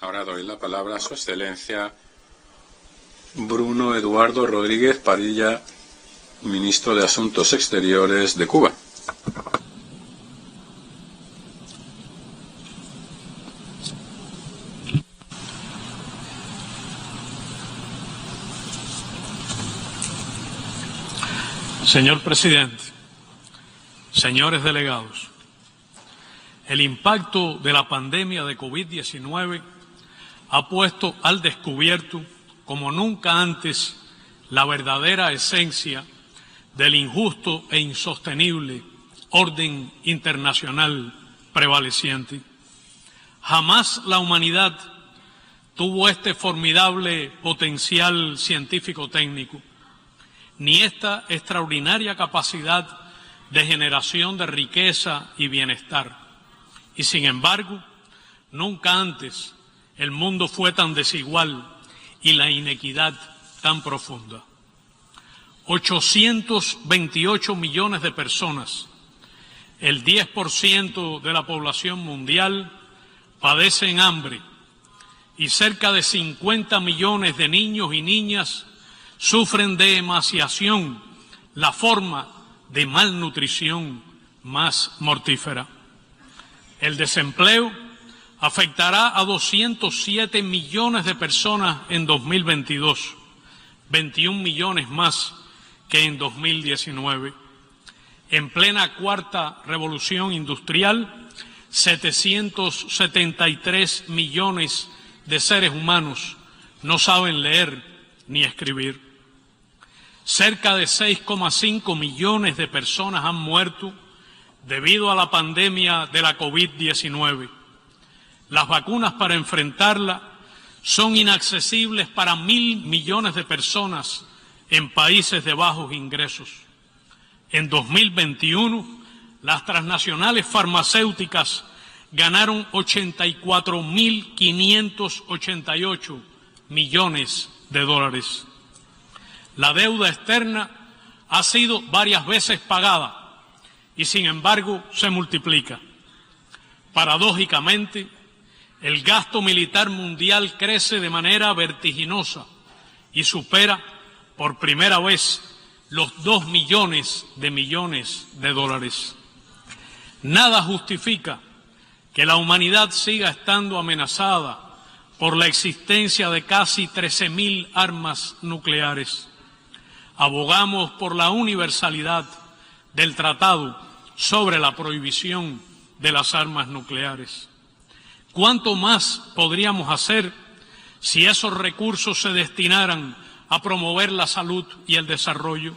Ahora doy la palabra a su excelencia Bruno Eduardo Rodríguez Padilla, ministro de Asuntos Exteriores de Cuba. Señor presidente, señores delegados, el impacto de la pandemia de COVID-19 ha puesto al descubierto, como nunca antes, la verdadera esencia del injusto e insostenible orden internacional prevaleciente. Jamás la humanidad tuvo este formidable potencial científico-técnico, ni esta extraordinaria capacidad de generación de riqueza y bienestar. Y sin embargo, nunca antes el mundo fue tan desigual y la inequidad tan profunda. 828 millones de personas, el 10% de la población mundial, padecen hambre y cerca de 50 millones de niños y niñas sufren de emaciación, la forma de malnutrición más mortífera. El desempleo afectará a 207 millones de personas en 2022, 21 millones más que en 2019. En plena cuarta revolución industrial, 773 millones de seres humanos no saben leer ni escribir. Cerca de 6,5 millones de personas han muerto debido a la pandemia de la COVID-19. Las vacunas para enfrentarla son inaccesibles para 1.000 millones de personas en países de bajos ingresos. En 2021, las transnacionales farmacéuticas ganaron 84.588 millones de dólares. La deuda externa ha sido varias veces pagada y, sin embargo, se multiplica. Paradójicamente, el gasto militar mundial crece de manera vertiginosa y supera por primera vez los 2 millones de dólares. Nada justifica que la humanidad siga estando amenazada por la existencia de casi 13.000 armas nucleares. Abogamos por la universalidad del Tratado sobre la prohibición de las armas nucleares. ¿Cuánto más podríamos hacer si esos recursos se destinaran a promover la salud y el desarrollo?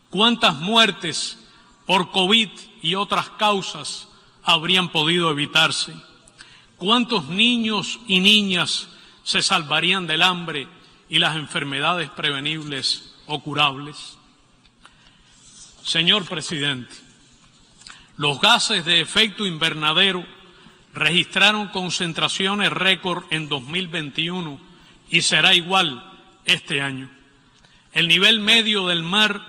¿Cuántas muertes por COVID y otras causas habrían podido evitarse? ¿Cuántos niños y niñas se salvarían del hambre y las enfermedades prevenibles o curables? Señor presidente, los gases de efecto invernadero registraron concentraciones récord en 2021 y será igual este año. El nivel medio del mar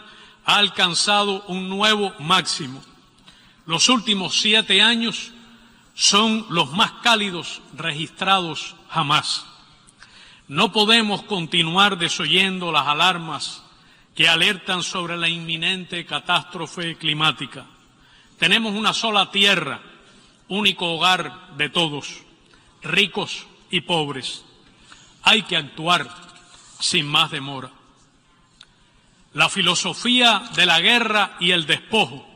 ha alcanzado un nuevo máximo. Los últimos 7 años son los más cálidos registrados jamás. No podemos continuar desoyendo las alarmas que alertan sobre la inminente catástrofe climática. Tenemos una sola tierra, único hogar de todos, ricos y pobres. Hay que actuar sin más demora. La filosofía de la guerra y el despojo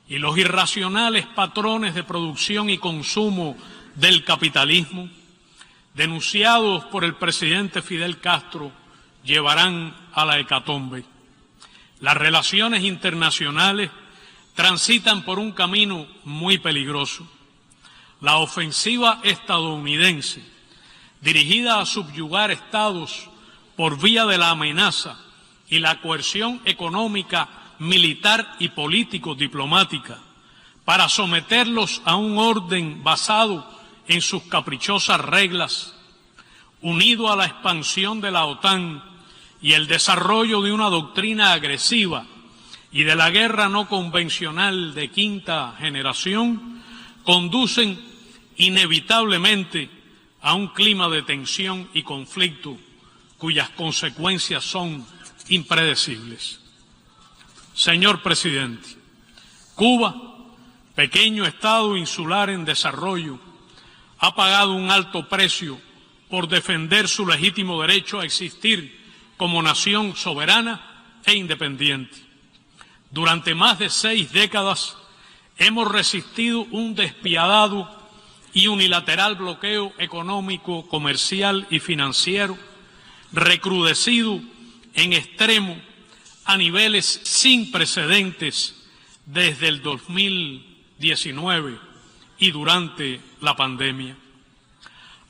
y los irracionales patrones de producción y consumo del capitalismo, denunciados por el presidente Fidel Castro, llevarán a la hecatombe. Las relaciones internacionales transitan por un camino muy peligroso. La ofensiva estadounidense, dirigida a subyugar estados por vía de la amenaza y la coerción económica, militar y político-diplomática, para someterlos a un orden basado en sus caprichosas reglas, unido a la expansión de la OTAN y el desarrollo de una doctrina agresiva y de la guerra no convencional de quinta generación, conducen inevitablemente a un clima de tensión y conflicto cuyas consecuencias son impredecibles. Señor presidente, Cuba, pequeño estado insular en desarrollo, ha pagado un alto precio por defender su legítimo derecho a existir como nación soberana e independiente. Durante más de 6 décadas hemos resistido un despiadado y unilateral bloqueo económico, comercial y financiero, recrudecido en extremo a niveles sin precedentes desde el 2019 y durante la pandemia.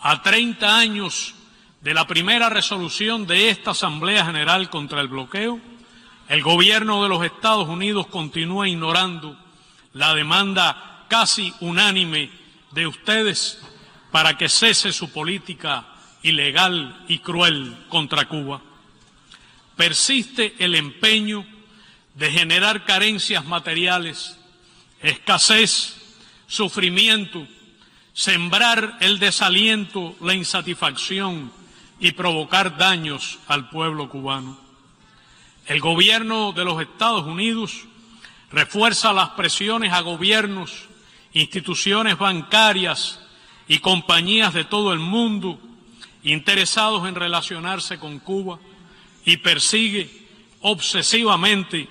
A 30 años de la primera resolución de esta Asamblea General contra el bloqueo, el gobierno de los Estados Unidos continúa ignorando la demanda casi unánime de ustedes para que cese su política ilegal y cruel contra Cuba. Persiste el empeño de generar carencias materiales, escasez, sufrimiento, sembrar el desaliento, la insatisfacción y provocar daños al pueblo cubano. El gobierno de los Estados Unidos refuerza las presiones a gobiernos, instituciones bancarias y compañías de todo el mundo interesados en relacionarse con Cuba y persigue obsesivamente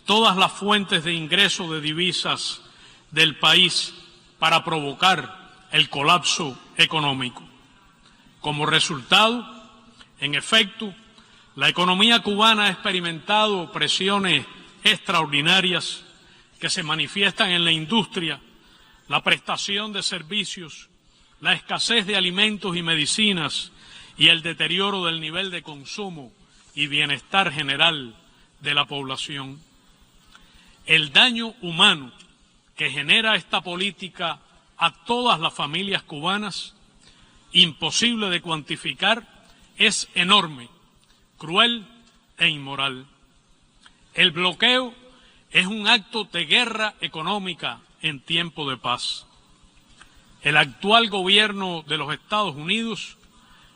todas las fuentes de ingreso de divisas del país para provocar el colapso económico. Como resultado, en efecto, la economía cubana ha experimentado presiones extraordinarias que se manifiestan en la industria, la prestación de servicios, la escasez de alimentos y medicinas y el deterioro del nivel de consumo y bienestar general de la población. El daño humano que genera esta política a todas las familias cubanas, imposible de cuantificar, es enorme, cruel e inmoral. El bloqueo es un acto de guerra económica en tiempo de paz. El actual gobierno de los Estados Unidos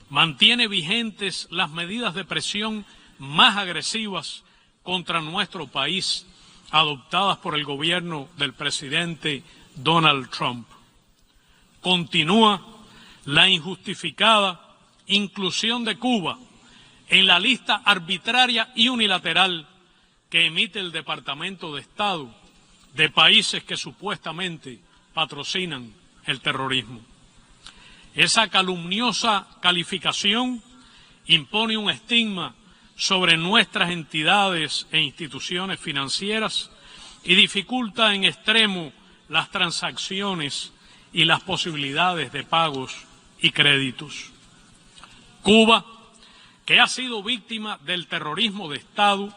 mantiene vigentes las medidas de presión más agresivas contra nuestro país adoptadas por el gobierno del presidente Donald Trump. Continúa la injustificada inclusión de Cuba en la lista arbitraria y unilateral que emite el Departamento de Estado de países que supuestamente patrocinan el terrorismo. Esa calumniosa calificación impone un estigma sobre nuestras entidades e instituciones financieras y dificulta en extremo las transacciones y las posibilidades de pagos y créditos. Cuba, que ha sido víctima del terrorismo de Estado,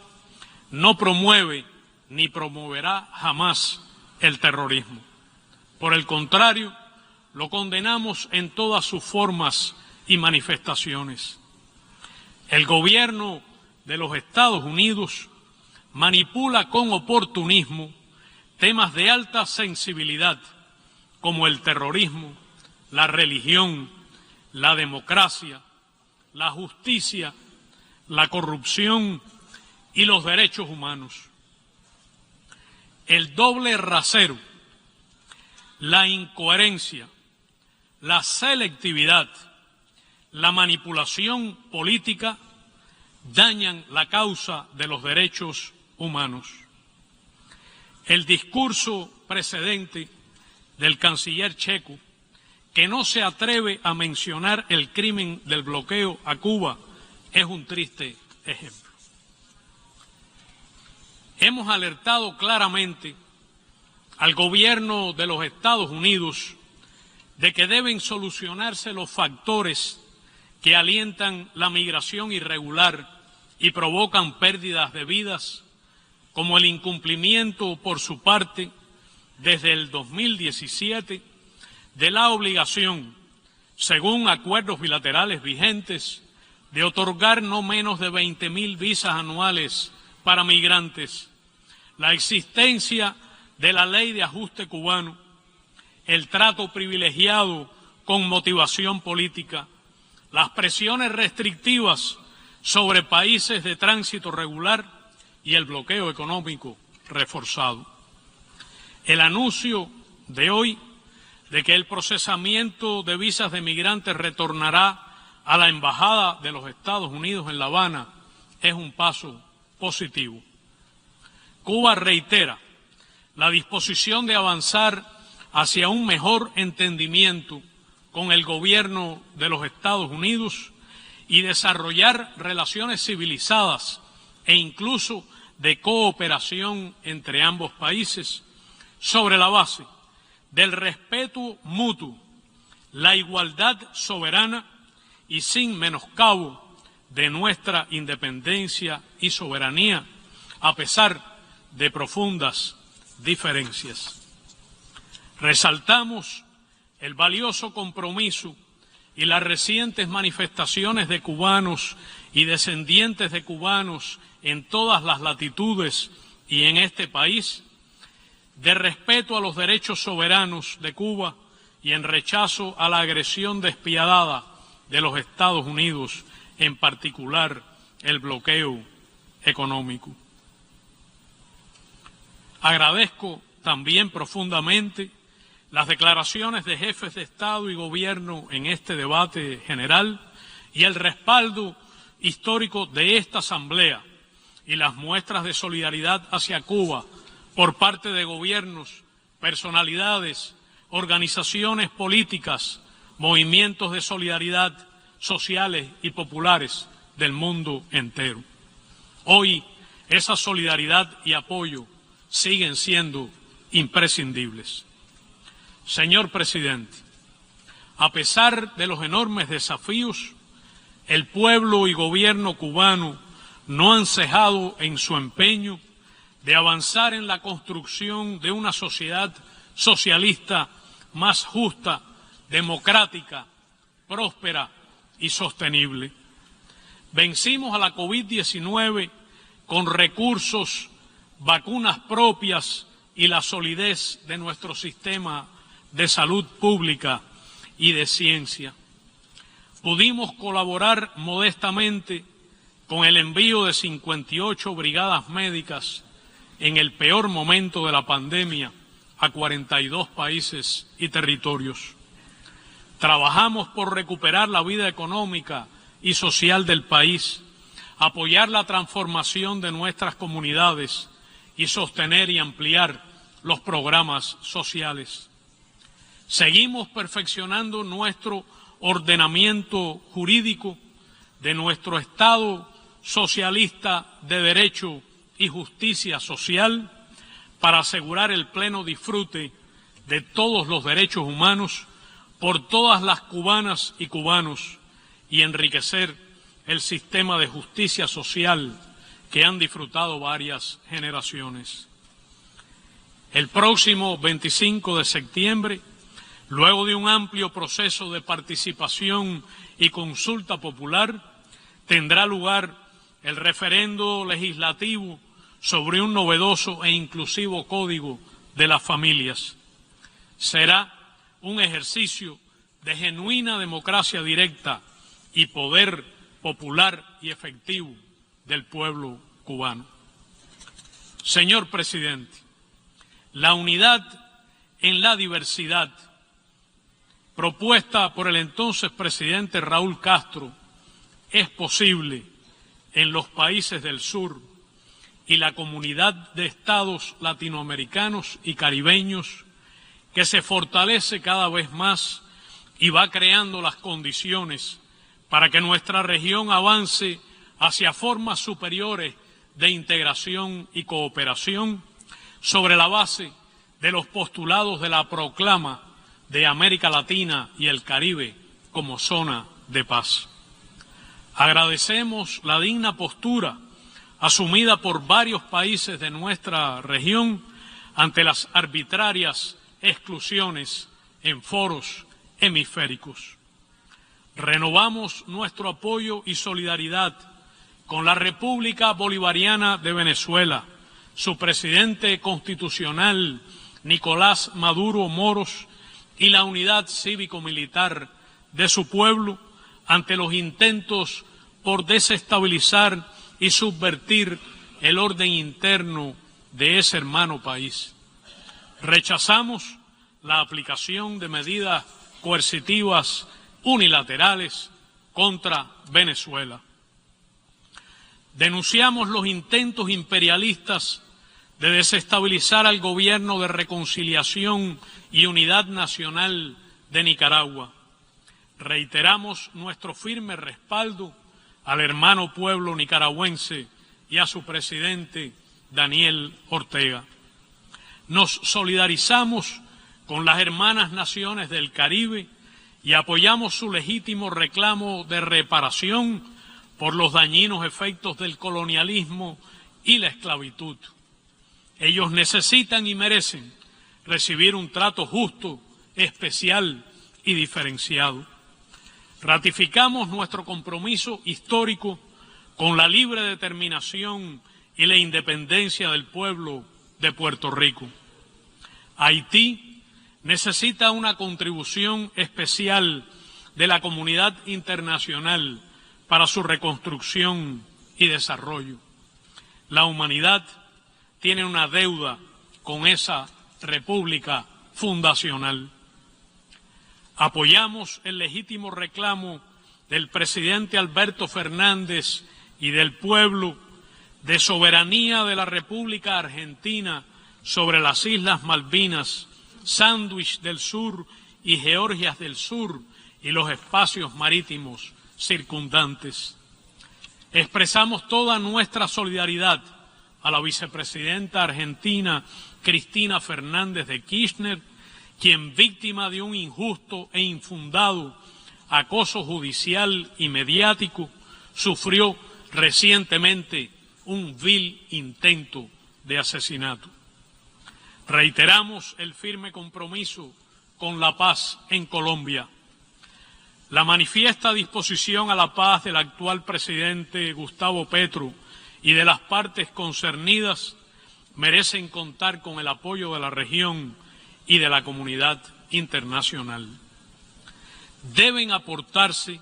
no promueve ni promoverá jamás el terrorismo. Por el contrario, lo condenamos en todas sus formas y manifestaciones. El gobierno de los Estados Unidos manipula con oportunismo temas de alta sensibilidad como el terrorismo, la religión, la democracia, la justicia, la corrupción y los derechos humanos. El doble rasero, la incoherencia, la selectividad, la manipulación política dañan la causa de los derechos humanos. El discurso precedente del canciller checo, que no se atreve a mencionar el crimen del bloqueo a Cuba, es un triste ejemplo. Hemos alertado claramente al gobierno de los Estados Unidos de que deben solucionarse los factores que alientan la migración irregular y provocan pérdidas de vidas, como el incumplimiento por su parte desde el 2017 de la obligación, según acuerdos bilaterales vigentes, de otorgar no menos de 20.000 visas anuales para migrantes, la existencia de la ley de ajuste cubano, el trato privilegiado con motivación política, las presiones restrictivas sobre países de tránsito regular y el bloqueo económico reforzado. El anuncio de hoy de que el procesamiento de visas de migrantes retornará a la Embajada de los Estados Unidos en La Habana es un paso positivo. Cuba reitera la disposición de avanzar hacia un mejor entendimiento con el gobierno de los Estados Unidos y desarrollar relaciones civilizadas e incluso de cooperación entre ambos países sobre la base del respeto mutuo, la igualdad soberana y sin menoscabo de nuestra independencia y soberanía, a pesar de profundas diferencias. Resaltamos el valioso compromiso y las recientes manifestaciones de cubanos y descendientes de cubanos en todas las latitudes y en este país, de respeto a los derechos soberanos de Cuba y en rechazo a la agresión despiadada de los Estados Unidos, en particular el bloqueo económico. Agradezco también profundamente las declaraciones de jefes de Estado y Gobierno en este debate general y el respaldo histórico de esta Asamblea y las muestras de solidaridad hacia Cuba por parte de gobiernos, personalidades, organizaciones políticas, movimientos de solidaridad sociales y populares del mundo entero. Hoy esa solidaridad y apoyo siguen siendo imprescindibles. Señor Presidente, a pesar de los enormes desafíos, el pueblo y gobierno cubano no han cejado en su empeño de avanzar en la construcción de una sociedad socialista más justa, democrática, próspera y sostenible. Vencimos a la COVID-19 con recursos, vacunas propias y la solidez de nuestro sistema de salud pública y de ciencia. Pudimos colaborar modestamente con el envío de 58 brigadas médicas en el peor momento de la pandemia a 42 países y territorios. Trabajamos por recuperar la vida económica y social del país, apoyar la transformación de nuestras comunidades y sostener y ampliar los programas sociales. Seguimos perfeccionando nuestro ordenamiento jurídico de nuestro Estado socialista de derecho y justicia social para asegurar el pleno disfrute de todos los derechos humanos por todas las cubanas y cubanos y enriquecer el sistema de justicia social que han disfrutado varias generaciones. El próximo 25 de septiembre, luego de un amplio proceso de participación y consulta popular, tendrá lugar el referendo legislativo sobre un novedoso e inclusivo Código de las Familias. Será un ejercicio de genuina democracia directa y poder popular y efectivo del pueblo cubano. Señor Presidente, la unidad en la diversidad propuesta por el entonces presidente Raúl Castro es posible en los países del sur y la comunidad de estados latinoamericanos y caribeños que se fortalece cada vez más y va creando las condiciones para que nuestra región avance hacia formas superiores de integración y cooperación sobre la base de los postulados de la proclama de América Latina y el Caribe como zona de paz. Agradecemos la digna postura asumida por varios países de nuestra región ante las arbitrarias exclusiones en foros hemisféricos. Renovamos nuestro apoyo y solidaridad con la República Bolivariana de Venezuela, su presidente constitucional Nicolás Maduro Moros y la unidad cívico-militar de su pueblo ante los intentos por desestabilizar y subvertir el orden interno de ese hermano país. Rechazamos la aplicación de medidas coercitivas unilaterales contra Venezuela. Denunciamos los intentos imperialistas de desestabilizar al gobierno de reconciliación y unidad nacional de Nicaragua. Reiteramos nuestro firme respaldo al hermano pueblo nicaragüense y a su presidente Daniel Ortega. Nos solidarizamos con las hermanas naciones del Caribe y apoyamos su legítimo reclamo de reparación por los dañinos efectos del colonialismo y la esclavitud. Ellos necesitan y merecen recibir un trato justo, especial y diferenciado. Ratificamos nuestro compromiso histórico con la libre determinación y la independencia del pueblo de Puerto Rico. Haití necesita una contribución especial de la comunidad internacional para su reconstrucción y desarrollo. La humanidad tiene una deuda con esa república fundacional. Apoyamos el legítimo reclamo del presidente Alberto Fernández y del pueblo de soberanía de la República Argentina sobre las Islas Malvinas, Sándwich del Sur y Georgias del Sur y los espacios marítimos circundantes. Expresamos toda nuestra solidaridad a la vicepresidenta argentina Cristina Fernández de Kirchner, quien, víctima de un injusto e infundado acoso judicial y mediático, sufrió recientemente un vil intento de asesinato. Reiteramos el firme compromiso con la paz en Colombia. La manifiesta disposición a la paz del actual presidente Gustavo Petro y de las partes concernidas merecen contar con el apoyo de la región y de la comunidad internacional. Deben aportarse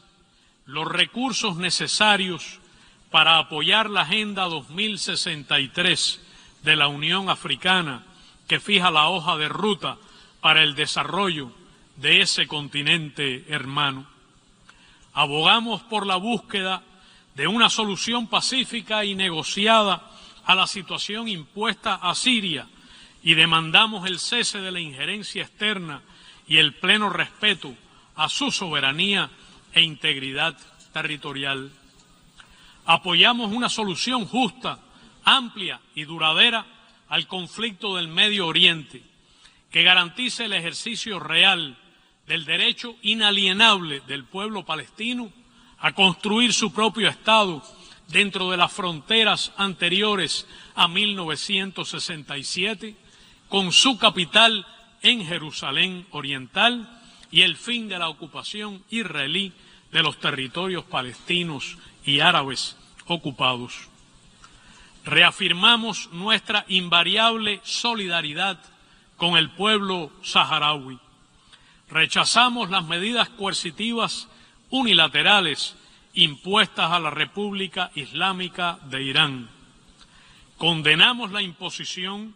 los recursos necesarios para apoyar la Agenda 2063 de la Unión Africana, que fija la hoja de ruta para el desarrollo de ese continente hermano. Abogamos por la búsqueda de una solución pacífica y negociada a la situación impuesta a Siria y demandamos el cese de la injerencia externa y el pleno respeto a su soberanía e integridad territorial. Apoyamos una solución justa, amplia y duradera al conflicto del Medio Oriente, que garantice el ejercicio real del derecho inalienable del pueblo palestino a construir su propio Estado dentro de las fronteras anteriores a 1967, con su capital en Jerusalén Oriental y el fin de la ocupación israelí de los territorios palestinos y árabes ocupados. Reafirmamos nuestra invariable solidaridad con el pueblo saharaui. Rechazamos las medidas coercitivas unilaterales impuestas a la República Islámica de Irán. Condenamos la imposición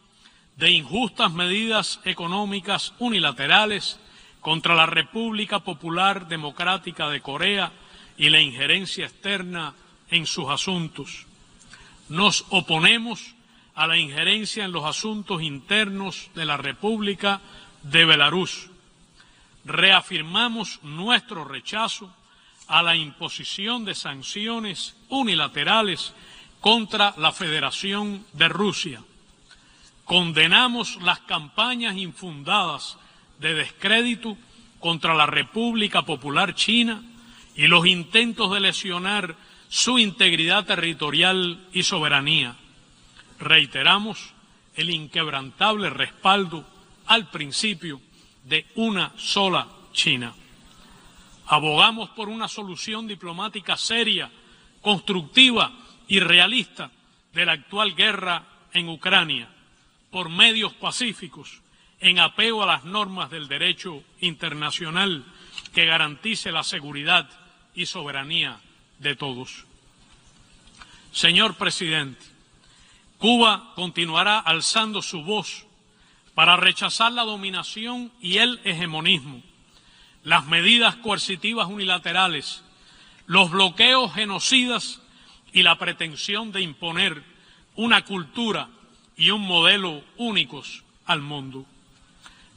de injustas medidas económicas unilaterales contra la República Popular Democrática de Corea y la injerencia externa en sus asuntos. Nos oponemos a la injerencia en los asuntos internos de la República de Belarus. Reafirmamos nuestro rechazo a la imposición de sanciones unilaterales contra la Federación de Rusia. Condenamos las campañas infundadas de descrédito contra la República Popular China y los intentos de lesionar su integridad territorial y soberanía. Reiteramos el inquebrantable respaldo al principio de una sola China. Abogamos por una solución diplomática seria, constructiva y realista de la actual guerra en Ucrania, por medios pacíficos en apego a las normas del derecho internacional que garantice la seguridad y soberanía de todos. Señor presidente, Cuba continuará alzando su voz para rechazar la dominación y el hegemonismo, las medidas coercitivas unilaterales, los bloqueos genocidas y la pretensión de imponer una cultura y un modelo únicos al mundo.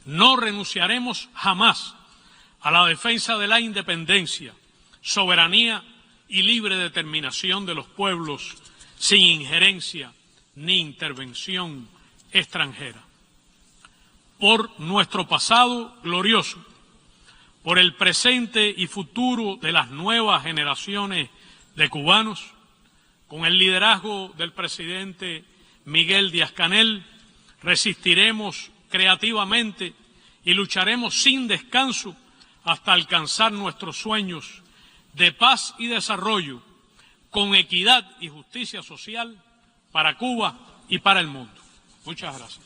No renunciaremos jamás a la defensa de la independencia, soberanía y libre determinación de los pueblos sin injerencia ni intervención extranjera. Por nuestro pasado glorioso, por el presente y futuro de las nuevas generaciones de cubanos, con el liderazgo del presidente Miguel Díaz-Canel, resistiremos creativamente y lucharemos sin descanso hasta alcanzar nuestros sueños de paz y desarrollo, con equidad y justicia social para Cuba y para el mundo. Muchas gracias.